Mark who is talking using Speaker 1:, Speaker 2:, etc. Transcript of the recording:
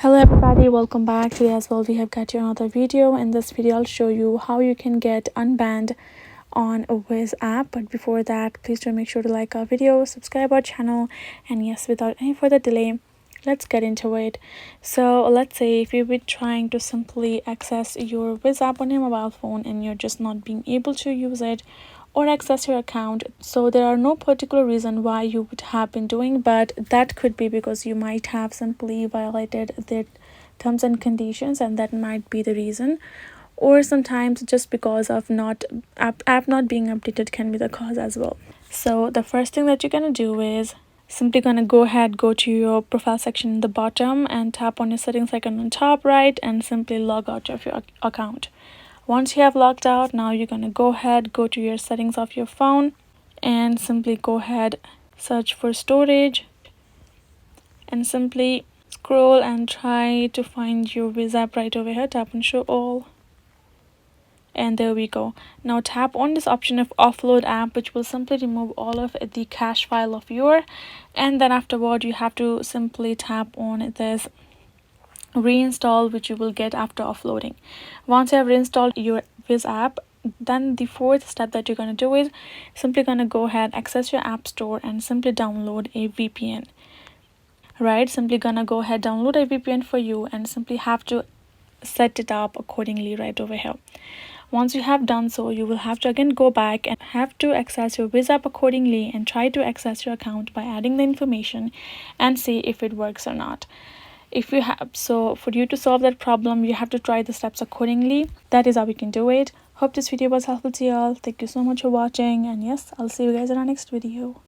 Speaker 1: Hello everybody, welcome back. Today as well we have got you another video. In this video I'll show you how you can get unbanned on a Wizz app. But before that, please do make sure to like our video, subscribe our channel, and yes, without any further delay, let's get into it. So let's say if you've been trying to simply access your Wizz app on your mobile phone and you're just not being able to use it or access your account. So there are no particular reason why you would have been doing, but that could be because you might have simply violated the terms and conditions, and that might be the reason. Or sometimes just because of app not being updated can be the cause as well. So the first thing that you're gonna do is simply gonna go to your profile section in the bottom and tap on your settings icon on top right and simply log out of your account. Once you have logged out, now you're gonna go to your settings of your phone and simply search for storage and simply scroll and try to find your Wizz app right over here. Tap on show all, and there we go. Now tap on this option of offload app, which will simply remove all of the cache file of your, and then afterward you have to simply tap on this reinstall, which you will get after offloading. Once you have reinstalled your Wizz app, then the fourth step that you're going to do is simply going to access your app store and simply download a VPN. Right, simply gonna download a VPN for you and simply have to set it up accordingly right over here. Once you have done so, you will have to again go back and have to access your Wizz app accordingly and try to access your account by adding the information and see if it works or not. If you have, so for you to solve that problem, you have to try the steps accordingly. That is how we can do it. Hope this video was helpful to y'all. Thank you so much for watching, and yes, I'll see you guys in our next video.